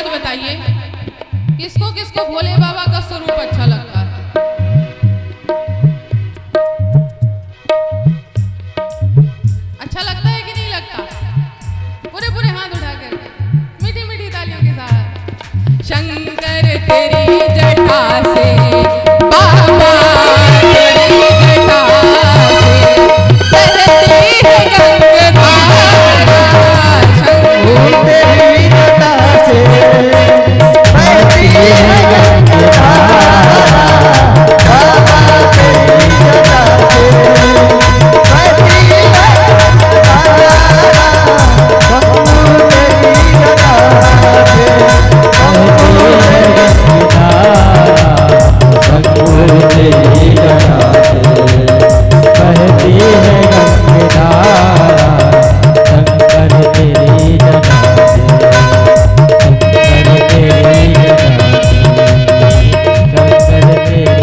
बात बताइए, किसको किसको भोले बाबा का स्वरूप अच्छा लगता है? अच्छा लगता है कि नहीं लगता? पूरे पूरे हाथ उठा कर मीठी मीठी तालियों के साथ। शंकर तेरी जटा से बाबा तेरी जटा से बहती है गंगाधारा। शंकर तेरी जटा से बहती है गंगाधारा। बाबा तेरी जटा से बहती है गंगाधारा। शंभू तेरी जटा से बहती है गंगाधारा। शंभू तेरी जटा से बहती है गंगाधारा। शंकर तेरी जटा से शंकर तेरी जटा से शंकर तेरी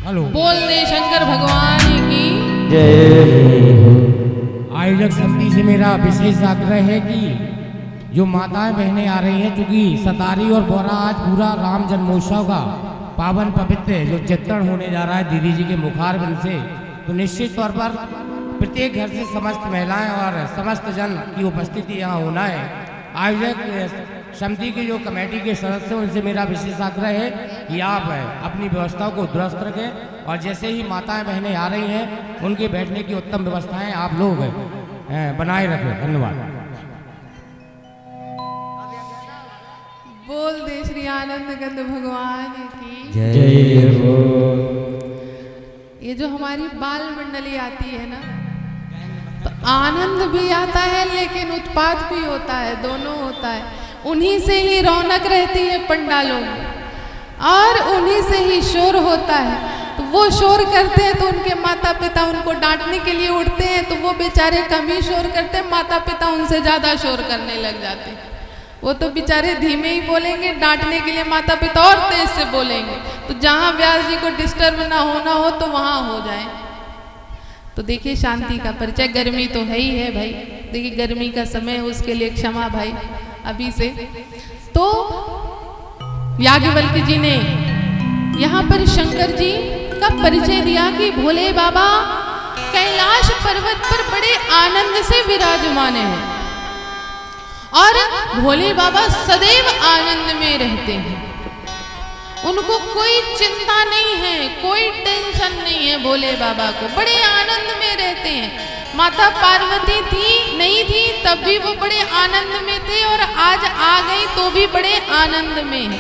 हेलो, बोल दे शंकर भगवान की। जय हो। आयोजक समिति से मेरा विशेष आग्रह है कि जो माताएं बहनें आ रही हैं, चूंकि सतारी और बोरा आज पूरा राम जन्मोत्सव का पावन पवित्र जो चित्रण होने जा रहा है दीदी जी के मुखारबिंद से, तो निश्चित तौर पर प्रत्येक घर से समस्त महिलाएं और समस्त जन की उपस्थिति यहाँ होना है। आयोजक समिति के जो कमेटी के सदस्य हैं उनसे मेरा विशेष आग्रह है कि आप अपनी व्यवस्थाओं को दुरुस्त रखें और जैसे ही माताएं बहनें आ रही हैं उनके बैठने की उत्तम व्यवस्थाएं आप लोग बनाए रखें। धन्यवाद। बोल दे श्री आनंद कंद भगवान की। जय हो। ये जो हमारी बाल मंडली आती है ना, तो आनंद भी आता है लेकिन उत्पात भी होता है, दोनों होता है। उन्हीं से ही रौनक रहती है पंडालों में और उन्हीं से ही शोर होता है। तो वो शोर करते हैं तो उनके माता पिता उनको डांटने के लिए उठते हैं, तो वो बेचारे कम ही शोर करते हैं, माता पिता उनसे ज़्यादा शोर करने लग जाते हैं। वो तो बेचारे धीमे ही बोलेंगे, डांटने के लिए माता पिता और तेज से बोलेंगे। तो जहाँ व्यास जी को डिस्टर्ब ना होना हो तो वहाँ हो जाए। तो देखिए शांति का परिचय। गर्मी तो है ही है भाई, देखिए गर्मी का समय है, उसके लिए क्षमा भाई अभी से। तो याज्ञवल्क्य जी ने यहाँ पर शंकर जी का परिचय दिया कि भोले बाबा कैलाश पर्वत पर बड़े आनंद से विराजमान हैं और भोले बाबा सदैव आनंद में रहते हैं। उनको कोई चिंता नहीं है, कोई टेंशन नहीं है। भोले बाबा को बड़े आनंद में रहते हैं। माता पार्वती थी नहीं थी तब भी वो बड़े आनंद में थे और आज आ गई तो भी बड़े आनंद में है।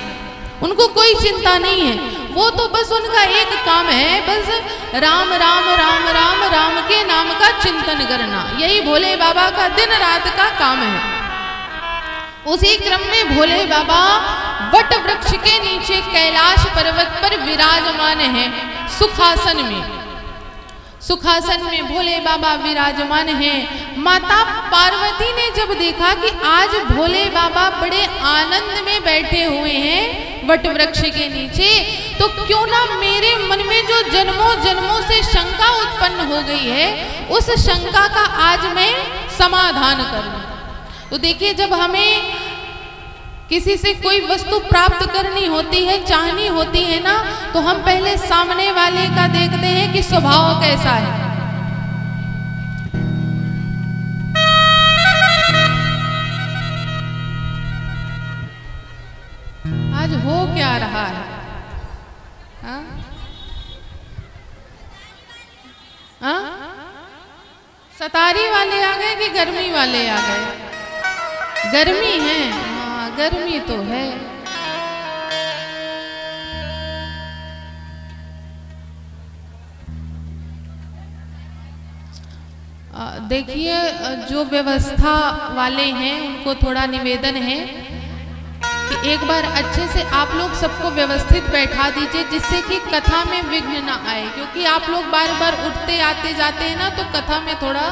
उनको कोई चिंता नहीं है। वो तो बस उनका एक काम है, बस राम राम राम राम राम के नाम का चिंतन करना, यही भोले बाबा का दिन रात का काम है। उसी क्रम में भोले बाबा वट वृक्ष के नीचे कैलाश पर्वत पर विराजमान हैं, सुखासन में। सुखासन में भोले बाबा विराजमान हैं। माता पार्वती ने जब देखा कि आज भोले बाबा बड़े आनंद में बैठे हुए हैं वट वृक्ष के नीचे, तो क्यों ना मेरे मन में जो जन्मों जन्मों से शंका उत्पन्न हो गई है, उस शंका का आज मैं समाधान करूं। तो देखिए, जब हमें किसी से कोई वस्तु प्राप्त करनी होती है, चाहनी होती है ना, तो हम पहले सामने वाले का देखते हैं कि स्वभाव कैसा है। आज हो क्या रहा है? हाँ? हाँ? सतारी वाले आ गए कि गर्मी वाले आ गए? गर्मी है, हाँ गर्मी तो है। देखिए, जो व्यवस्था वाले हैं उनको थोड़ा निवेदन है कि एक बार अच्छे से आप लोग सबको व्यवस्थित बैठा दीजिए, जिससे कि कथा में विघ्न ना आए। क्योंकि आप लोग बार बार उठते आते जाते हैं ना, तो कथा में थोड़ा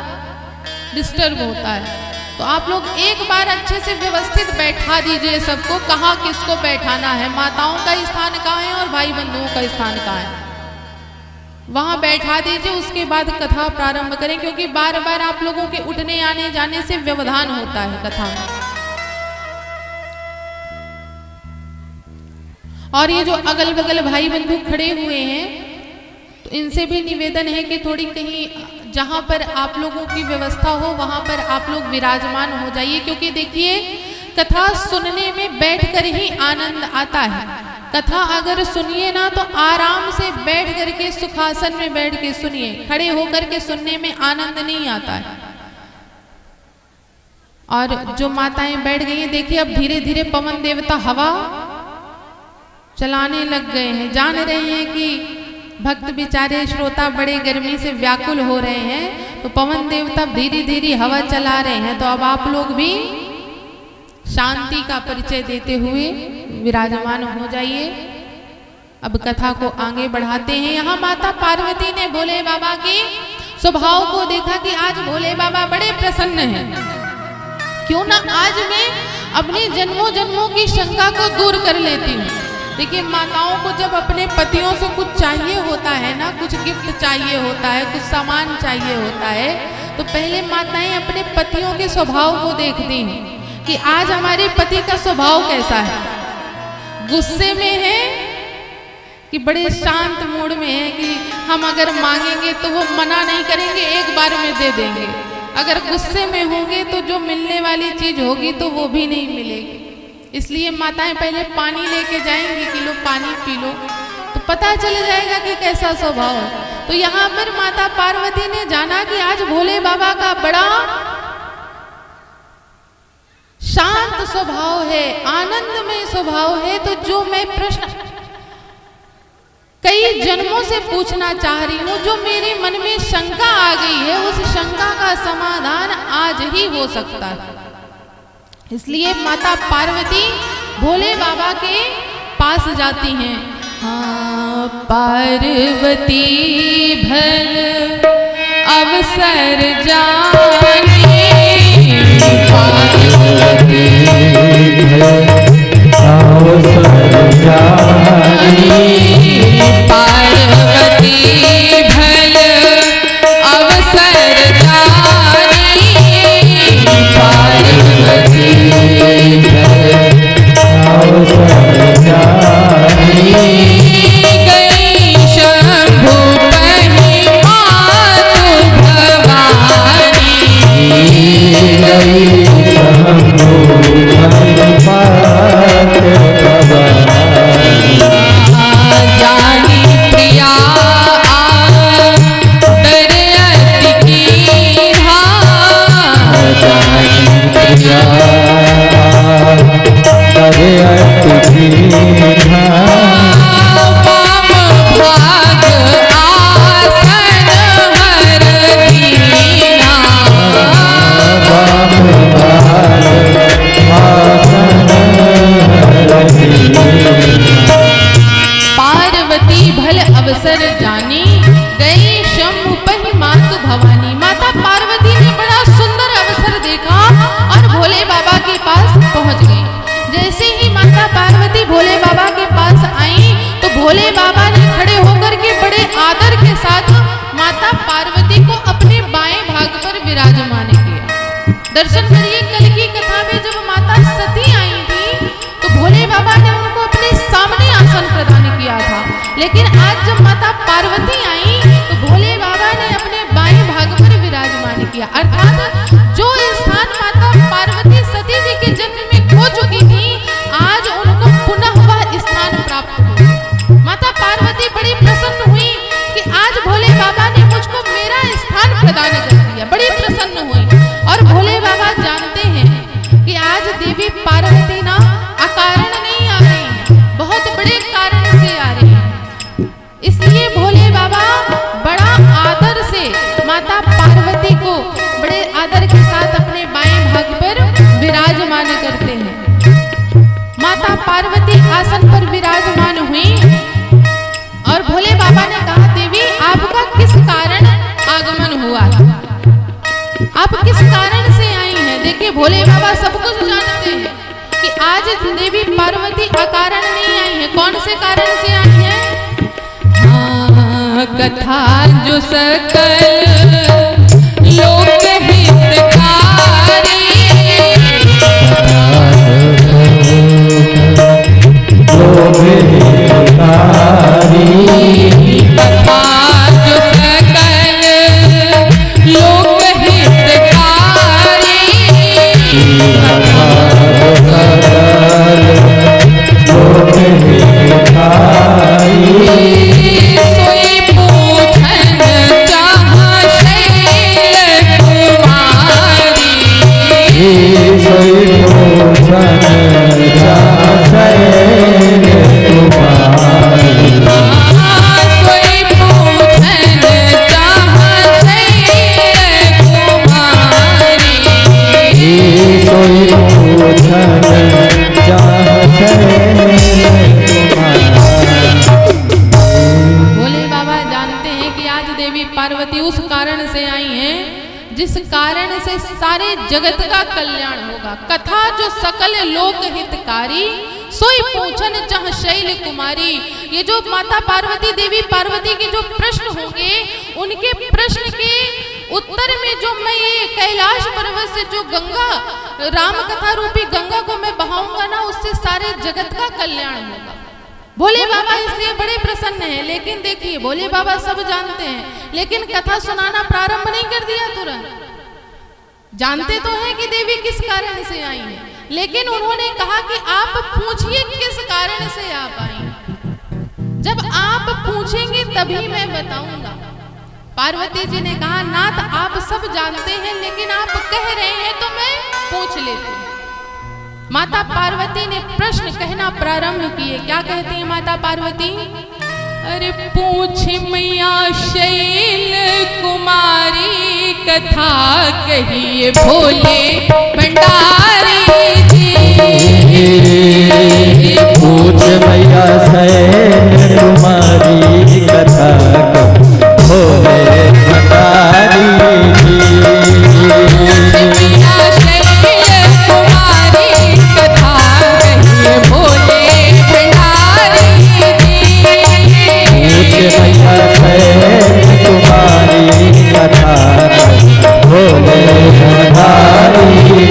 डिस्टर्ब होता है। तो आप लोग एक बार अच्छे से व्यवस्थित बैठा दीजिए सबको, कहाँ किसको बैठाना है, माताओं का स्थान कहाँ है और भाई बंधुओं का स्थान कहाँ है। वहां बैठा दीजिए, उसके बाद कथा प्रारंभ करें, क्योंकि बार बार आप लोगों के उठने आने जाने से व्यवधान होता है कथा में। और ये जो अगल बगल भाई बंधु खड़े हुए हैं, तो इनसे भी निवेदन है कि थोड़ी कहीं जहां पर आप लोगों की व्यवस्था हो वहां पर आप लोग विराजमान हो जाइए, क्योंकि देखिए कथा सुनने में बैठकर ही आनंद आता है। कथा अगर सुनिए ना तो आराम से बैठ करके सुखासन में बैठ के सुनिए, खड़े होकर के सुनने में आनंद नहीं आता है। और जो माताएं बैठ गई हैं, देखिए अब धीरे धीरे पवन देवता हवा चलाने लग गए हैं। जान रहे हैं कि भक्त बेचारे श्रोता बड़े गर्मी से व्याकुल हो रहे हैं, तो पवन देवता धीरे धीरे हवा चला रहे हैं। तो अब आप लोग भी शांति का परिचय देते हुए विराजमान हो जाइए। अब कथा को आगे बढ़ाते हैं। यहाँ माता पार्वती ने भोले बाबा के स्वभाव को देखा कि आज भोले बाबा बड़े प्रसन्न हैं, क्यों ना आज मैं अपने जन्मों जन्मों की शंका को दूर कर लेती हूँ। देखिए माताओं को जब अपने पतियों से कुछ चाहिए होता है ना, कुछ गिफ्ट चाहिए होता है, कुछ सामान चाहिए होता है, तो पहले माताएं अपने पतियों के स्वभाव को देखती हैं कि आज हमारे पति का स्वभाव कैसा है, गुस्से में है कि बड़े शांत मूड में है, कि हम अगर मांगेंगे तो वो मना नहीं करेंगे, एक बार में दे देंगे। अगर गुस्से में होंगे तो जो मिलने वाली चीज होगी तो वो भी नहीं मिलेगी। इसलिए माताएं पहले पानी लेके जाएंगी कि लो पानी पी लो, तो पता चल जाएगा कि कैसा स्वभाव है। तो यहाँ पर माता पार्वती ने जाना कि आज भोले बाबा का बड़ा शांत स्वभाव है, आनंदमय स्वभाव है। तो जो मैं प्रश्न कई जन्मों से पूछना चाह रही हूँ, जो मेरे मन में शंका आ गई है, उस शंका का समाधान आज ही हो सकता है। इसलिए माता पार्वती भोले बाबा के पास जाती हैं। हाँ पार्वती भल अवसर जाने, पार्वती अवसर जाने, पार्वती भल अवसर जाने, पार्वती अवसर जाने, गई शंभु पहि मातु भवानी, गई शंभु पहि मातु भवानी, जानी प्रिया आदर अति कीन्हा, जानी प्रिया आदर अति कीन्हा, वाम भाग आसन हर दीना, वाम भाग आसन हर दीना, पार्वती भल अवसर जानी, गई शंभु पहि मातु भवानी। माता पार्वती ने बड़ा सुंदर अवसर देखा और भोले बाबा के पास पहुंच गई। जैसे ही माता पार्वती भोले बाबा के पास आई, तो भोले बाबा ने खड़े होकर के बड़े आदर के साथ माता पार्वती को अपने बाएं भाग पर विराजमान किया। दर्शन करिए, कल की कथा में जब माता सती आई थी, तो भोले बाबा ने उनको अपने सामने आसन प्रदान किया था, लेकिन आज जब माता पार्वती आई, तो भोले बाबा ने अपने बाएं भाग पर विराजमान किया। अर्थात जो स्थान माता पार्वती सती जी के जन्म में खो चुकी थी, आज उनको पुनः वह स्थान प्राप्त हुआ। माता पार्वती बड़ी प्रसन्न हुई कि आज भोले बाबा ने मुझको मेरा स्थान प्रदान कर दिया, बड़ी प्रसन्न हुई। और भोले बाबा जानते हैं कि आज देवी पार्वती ना अकारण नहीं आ रही है, बहुत बड़े कारण से आ रही है। इसलिए भोले बाबा बड़ा आदर से माता पार्वती को बड़े आदर के साथ अपने बाएं भाग पर विराजमान करते हैं। माता पार्वती आसन पर विराजमान हुई और भोले बाबा ने कहा, देवी आपका किस कारण आगमन हुआ, आप किस कारण से आई हैं? देखिए भोले बाबा सब कुछ जानते हैं कि आज देवी पार्वती अकारण नहीं आई है। कौन से कारण से आई है? हाँ, कथा जो सकल लोक हितकारी, कथा जो सकल लोक हितकारी, सोई पूछन चाह शैल कुमारी, सोई पूछन चाह शैल कुमारी, सोई पूछन चाह शैल कुमारी, सोई पूछन चाह शैल भोले बाबा जानते हैं कि आज देवी पार्वती उस कारण से आई हैं जिस कारण से सारे जगत का कल्याण होगा। कथा जो सकल लोक हितकारी, सोई पूछन चाह शैल कुमारी। ये जो माता पार्वती देवी पार्वती के जो प्रश्न होंगे, उनके प्रश्न के उत्तर में जो मैं ये कैलाश पर्वत से जो गंगा राम कथा रूपी गंगा को मैं बहाऊंगा ना, उससे सारे जगत का कल्याण होगा। भोले बाबा इसलिए बड़े प्रसन्न हैं। लेकिन देखिए, भोले बाबा सब जानते हैं, लेकिन कथा सुनाना प्रारंभ नहीं कर दिया तुरंत। जानते तो हैं कि देवी किस कारण से आई है, लेकिन उन्होंने कहा कि आप पूछिए किस कारण से आप आई। जब आप पूछेंगे तभी मैं बताऊंगा। पार्वती जी ने कहा, नाथ आप सब जानते हैं, लेकिन आप कह रहे हैं तो मैं पूछ लेती हूँ। माता पार्वती ने प्रश्न कहना प्रारंभ किए। क्या कहती है माता पार्वती? अरे पूछ मैया शैल कुमारी, कथा कहिए भोले भंडारी जी। पूछ मैया शैल कुमारी, कथा भोले भंडारी जी। मैया शैल कुमारी, कथा भोले भंडारी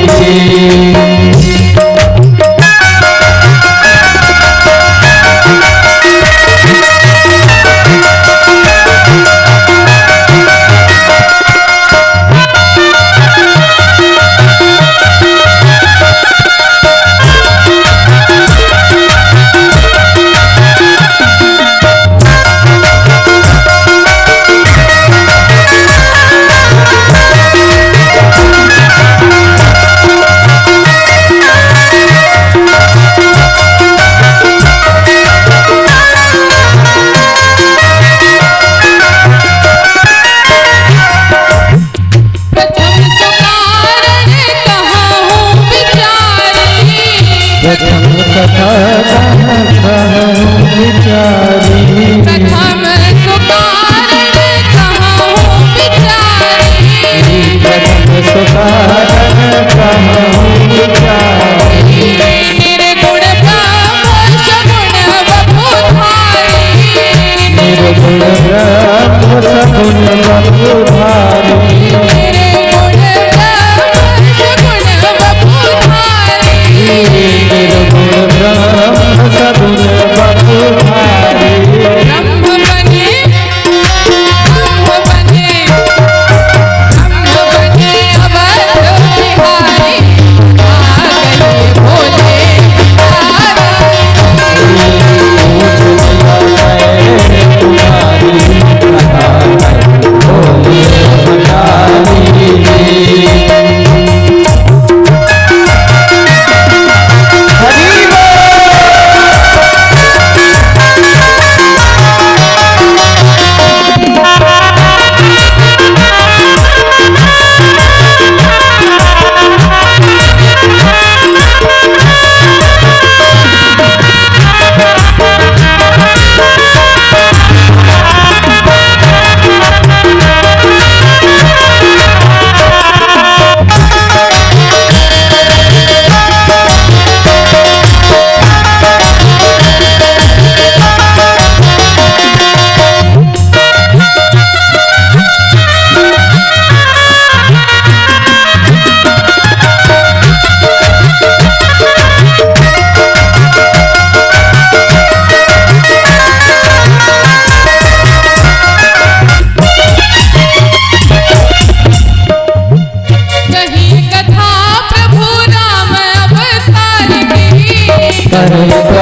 जी। बिहारी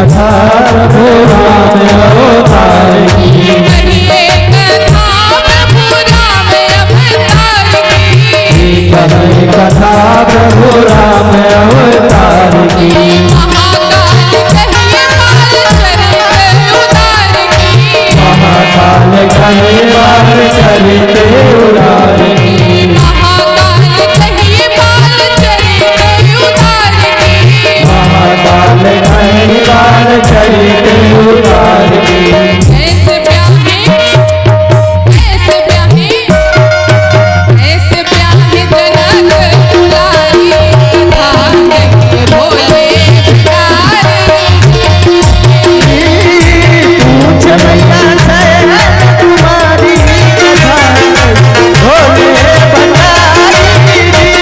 कथा प्रभु राम अवतार की। कहिए कथा प्रभु राम अवतार की। कहिए कथा प्रभु राम अवतार की। महाकाल कहिए बाल चरित उदार की। महाकाल कहिए बाल चरित उदार की। महाकाल कहिए बाल चरित उदार की। महाकाल कहिए बाल चरित उदार की। ऐसे ब्याहे जनक दुलारी कथा कहिए भोले भंडारी। पूछ मैया शरण तुम्हारी कथा भोले भंडारी जी।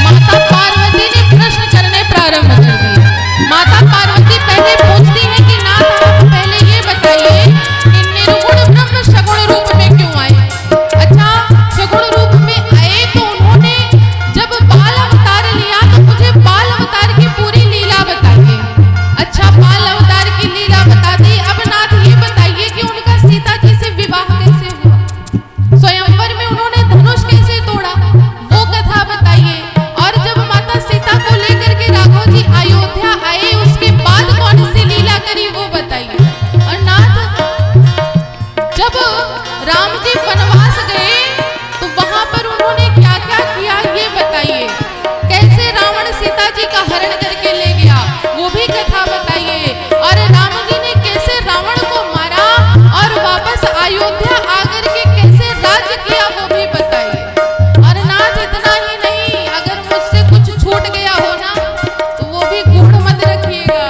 माता पार्वती ने प्रश्न करने प्रारंभ कर दिए। माता पार्वती पहले पूछती है कि नाथ आप पहले ये बताइए कि निर्गुण ब्रह्म सगुण रूप में क्यों आए। अच्छा, सगुण रूप में आए तो उन्होंने जब बाल अवतार लिया तो मुझे बाल अवतार की पूरी लीला बताइए। अच्छा, बाल अवतार की लीला बता दी। अब नाथ ये बताइए कि उनका सीता जी से विवाह कैसे हुआ, स्वयंवर में उन्होंने धनुष कैसे तोड़ा, वो कथा बताइए। और जब माता सीता को लेकर के राघव जी अयोध्या आए उसके बाद कौन सी लीला करी वो बताइए। और नाथ, जब राम जी वनवास गए तो वहां पर उन्होंने क्या क्या किया ये बताइए। कैसे रावण सीता जी का हरण करके ले गया वो भी कथा बताइए। और राम जी ने कैसे रावण को मारा और वापस अयोध्या आकर के कैसे राज्य किया वो भी बताइए। और नाथ, इतना ही नहीं, अगर मुझसे कुछ छूट गया हो ना तो वो भी गूढ़ मत रखिएगा।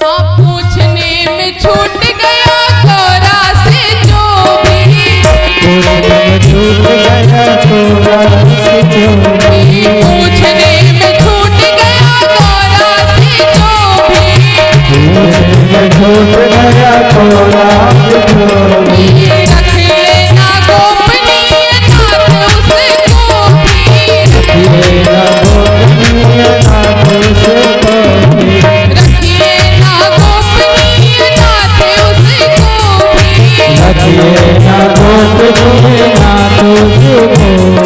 आप पूछने में छूट गया थोड़ा से जो भी। छूट गया तोरा से जो भी। पूछने में छूट गया थोड़ा से जो भी। छूट गया तोरा से जो भी। रख लेना गोपनीय नाथ उसको भी। रखिए ना गोपनीय नाथ उसको भी। रखिए ना गोपनीय नाथ उसको भी। रखिए ना गोपनीय नाथ उसको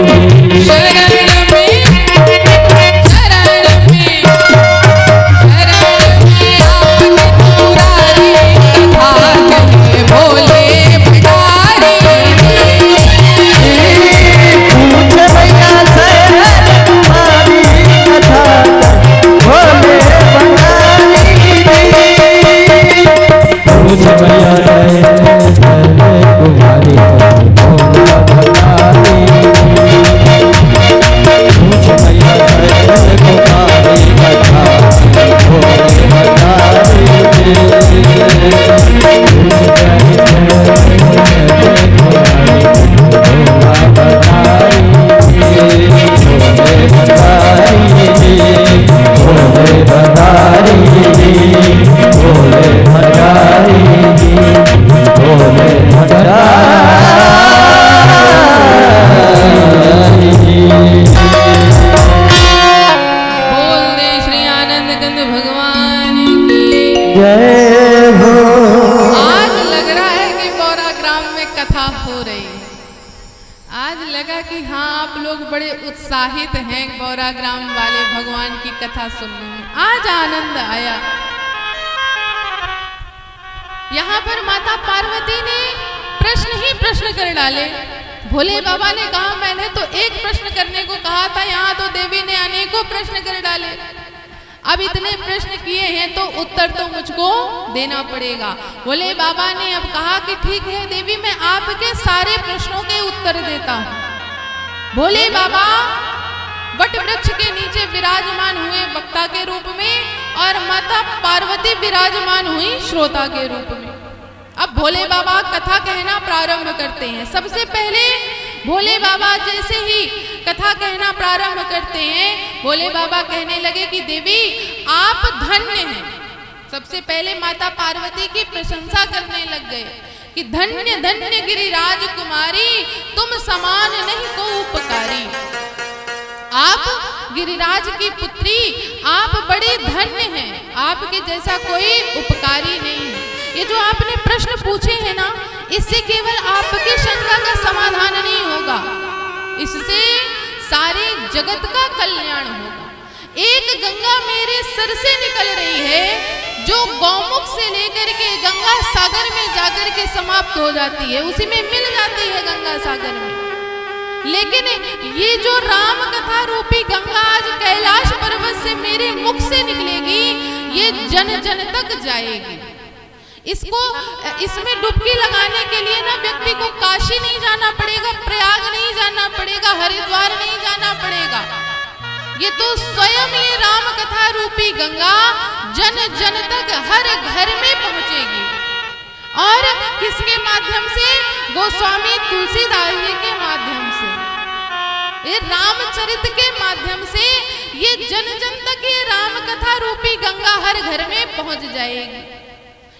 भी। शरण में आपने पुरारी कथा कहिए भोले भंडारी। पूछ मैया शरण तुम्हारी कथा भोले भंडारी जी। पूछ मैया शरण तुम्हारी कथा भोले भंडारी बड़े उत्साहित हैं गौरा ग्राम वाले भगवान की कथा सुनने में। आज आनंद आया। यहाँ पर माता पार्वती ने प्रश्न ही प्रश्न कर डाले। भोले बाबा ने कहा मैंने तो एक प्रश्न करने को कहा था, यहाँ तो देवी ने अनेकों प्रश्न कर डाले। अब इतने प्रश्न किए हैं तो उत्तर तो मुझको देना पड़ेगा। भोले बाबा ने अब कहा कि ठीक है देवी, मैं आपके सारे प्रश्नों के उत्तर देता हूँ। भोले बाबा वट वृक्ष के नीचे विराजमान हुए वक्ता के रूप में और माता पार्वती विराजमान हुई श्रोता के रूप में। अब भोले बाबा कथा कहना प्रारंभ करते हैं। सबसे पहले भोले बाबा जैसे ही कथा कहना प्रारंभ करते हैं, भोले बाबा कहने लगे कि देवी आप धन्य हैं। सबसे पहले माता पार्वती की प्रशंसा करने लग गए कि धन्य धन्य गिरिराज कुमारी, तुम समान नहीं को उपकारी। आप गिरिराज की पुत्री, आप बड़े धन्य हैं, आपके जैसा कोई उपकारी नहीं है। ये जो आपने प्रश्न पूछे हैं ना, इससे केवल आपकी शंका का समाधान नहीं होगा, इससे सारे जगत का कल्याण होगा। एक गंगा मेरे सर से निकल रही है जो गौमुख से लेकर के गंगा सागर में जाकर के समाप्त हो जाती है, उसी में मिल जाती है गंगा सागर में। लेकिन ये जो राम कथा रूपी गंगा आज कैलाश पर्वत से मेरे मुख से निकलेगी, ये जन जन तक जाएगी। इसमें डुबकी लगाने के लिए ना व्यक्ति को काशी नहीं जाना पड़ेगा, प्रयाग नहीं जाना पड़ेगा, हरिद्वार नहीं जाना पड़ेगा। ये तो स्वयं ये राम कथा रूपी गंगा जन जन तक हर घर में पहुंचेगी। और किसके माध्यम से? गोस्वामी तुलसीदास जी के माध्यम से, ये रामचरित के माध्यम से ये जन जन तक ये राम कथा रूपी गंगा हर घर में पहुंच जाएगी।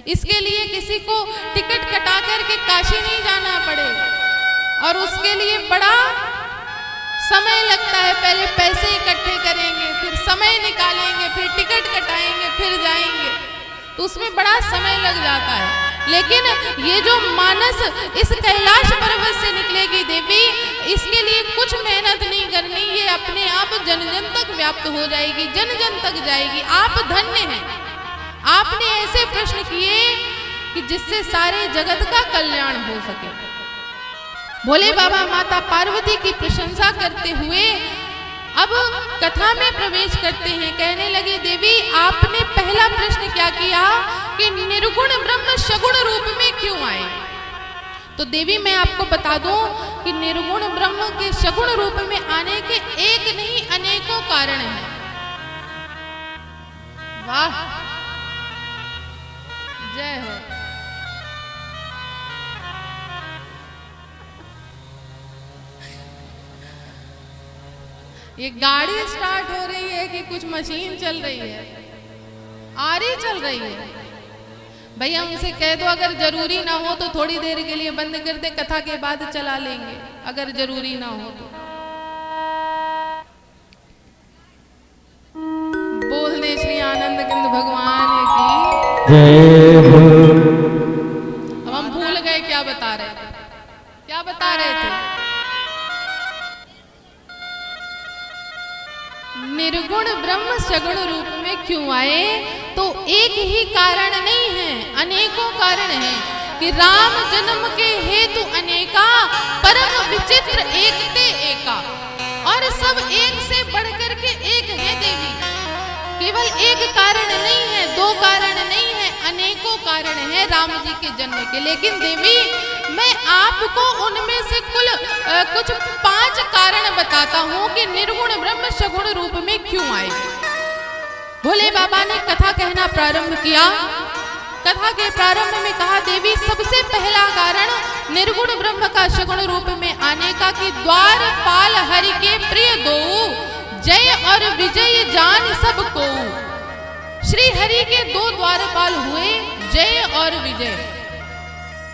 इसके लिए किसी को टिकट कटा करके काशी नहीं जाना पड़ेगा और उसके लिए बड़ा समय लगता है। पहले पैसे इकट्ठे करेंगे, फिर समय निकालेंगे, फिर टिकट कटाएंगे, फिर जाएंगे, तो उसमें बड़ा समय लग जाता है। लेकिन ये जो मानस इस कैलाश पर्वत से निकलेगी देवी, इसके लिए कुछ मेहनत नहीं करनी, ये अपने आप जन जन तक व्याप्त हो जाएगी, जन जन तक जाएगी। आप धन्य हैं, आपने ऐसे प्रश्न किए कि जिससे सारे जगत का कल्याण हो सके। भोले बाबा माता पार्वती की प्रशंसा करते हुए अब कथा में प्रवेश करते हैं। कहने लगे देवी आपने पहला प्रश्न क्या किया कि निर्गुण ब्रह्म सगुण रूप में क्यों आए? तो देवी मैं आपको बता दूं कि निर्गुण ब्रह्म के सगुण रूप में आने के एक नहीं अनेकों कारण हैं। वाह, जय हो। ये गाड़ी स्टार्ट हो रही है कि कुछ मशीन चल रही है? आरी चल रही है। भैया उनसे कह दो अगर जरूरी ना हो तो थोड़ी देर के लिए बंद कर दे, कथा के बाद चला लेंगे अगर जरूरी ना हो तो। बोल दे श्री आनंद किंद भगवान की जय हो। अब हम भूल गए क्या बता रहे थे, क्या बता रहे थे? निर्गुण ब्रह्म सगुण रूप में क्यों आए? तो एक ही कारण नहीं है, अनेकों कारण हैं कि राम जन्म के हेतु अनेका, परम विचित्र एक ते एका, और सब एक से बढ़कर के एक है देवी। केवल एक कारण नहीं है, दो कारण नहीं है, अनेकों कारण है राम जी के जन्म के। लेकिन देवी मैं आपको उनमें से कुछ 5 कारण बताता हूँ कि निर्गुण ब्रह्म सगुण रूप में क्यों आए। भोले बाबा ने कथा कहना प्रारंभ किया। कथा के प्रारंभ में कहा देवी सबसे पहला कारण निर्गुण ब्रह्म का सगुण रूप में आने का कि द्वारपाल हरि के प्रिय दो, जय और विजय जान सबको। श्री हरि के 2 द्वारपाल हुए, जय और विजय।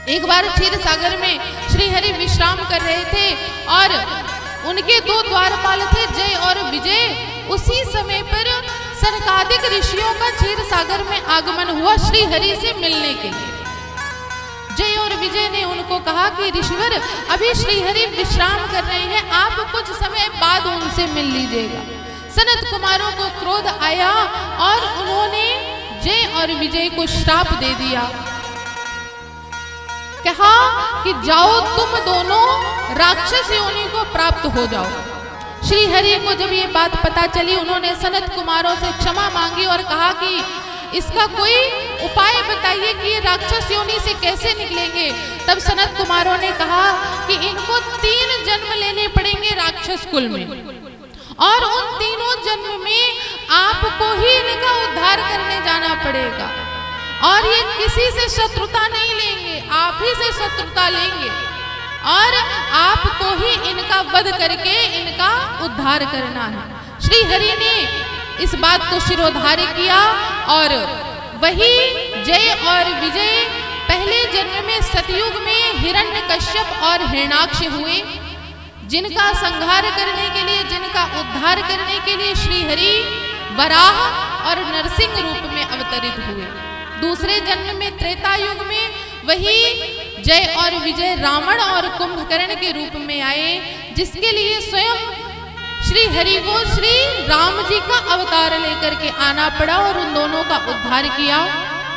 एक बार क्षीर सागर में श्री हरि विश्राम कर रहे थे और उनके 2 द्वारपाल थे, जय और विजय। उसी समय पर सनकादिक ऋषियों का क्षीर सागर में आगमन हुआ श्री हरि से मिलने के लिए। जय और विजय ने उनको कहा कि ऋषिवर अभी श्री हरि विश्राम कर रहे हैं, आप कुछ समय बाद उनसे मिल लीजिएगा। सनत कुमारों को क्रोध आया और उन्होंने जय और विजय को श्राप दे दिया कहा कि जाओ तुम दोनों राक्षस योनि को प्राप्त हो जाओ। श्री हरि को जब ये बात पता चली, उन्होंने सनत कुमारों से क्षमा मांगी और कहा कि इसका कोई उपाय बताइए कि ये राक्षस योनि से कैसे निकलेंगे। तब सनत कुमारों ने कहा कि इनको 3 जन्म लेने पड़ेंगे राक्षस कुल में, और उन तीनों जन्म में आपको ही इनका उद्धार करने जाना पड़ेगा, और ये किसी से शत्रुता नहीं लेंगे, आप ही से शत्रुता लेंगे, और आपको ही इनका वध करके इनका उद्धार करना है। श्री हरि ने इस बात को शिरोधार्य किया, और वही जय और विजय पहले जन्म में सतयुग में हिरण्यकश्यप और हिरणाक्ष हुए, जिनका संहार करने के लिए, जिनका उद्धार करने के लिए श्री हरि वराह और नरसिंह रूप में अवतरित हुए। दूसरे जन्म में त्रेता युग में वही जय और विजय रावण और कुंभकर्ण के रूप में आए, जिसके लिए स्वयं श्री हरि को श्री राम जी का अवतार लेकर के आना पड़ा और उन दोनों का उद्धार किया।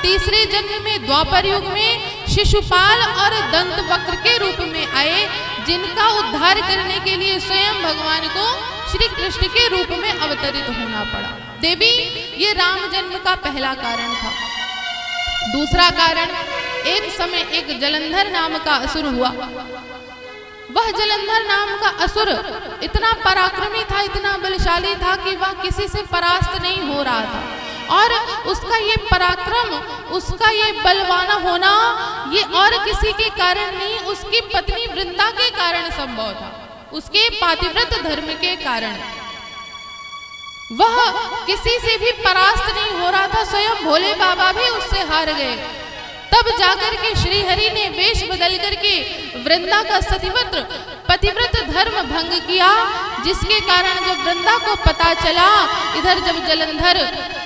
तीसरे जन्म में द्वापर युग में शिशुपाल और दंतवक्र के रूप में आए, जिनका उद्धार करने के लिए स्वयं भगवान को श्री कृष्ण के रूप में अवतरित होना पड़ा। देवी, ये राम जन्म का पहला कारण था। दूसरा कारण, एक समय एक जलंधर नाम का असुर हुआ। वह जलंधर नाम का असुर इतना पराक्रमी था, इतना बलशाली था कि वह किसी से परास्त नहीं हो रहा था, और उसका ये पराक्रम, उसका ये बलवाना होना, ये और किसी के कारण नहीं, उसकी पत्नी वृंदा के कारण संभव था, उसके पातिव्रत धर्म के कारण। वह किसी से भी परास्त नहीं हो रहा था, स्वयं भोले बाबा भी उससे हार गए। तब जाकर के श्री हरि ने वेश बदल करके वृंदा का सतीव्रत पतिव्रत धर्म भंग किया, जिसके कारण जब वृंदा को पता चला, इधर जब जलंधर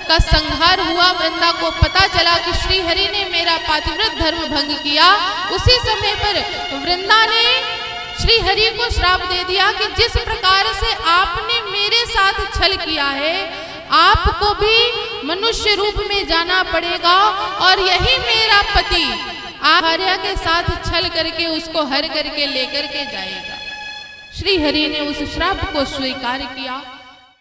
का संहार हुआ, वृंदा को पता चला कि श्री हरि ने मेरा पातिव्रत धर्म भंग किया, उसी समय पर वृंदा ने श्री हरि को श्राप दे दिया कि जिस प्रकार से आपने मेरे साथ छल किया है, आपको भी मनुष्य रूप में जाना पड़ेगा, और यही मेरा पति आर्या के साथ छल करके उसको हर करके लेकर के जाएगा। श्री हरि ने उस श्राप को स्वीकार किया।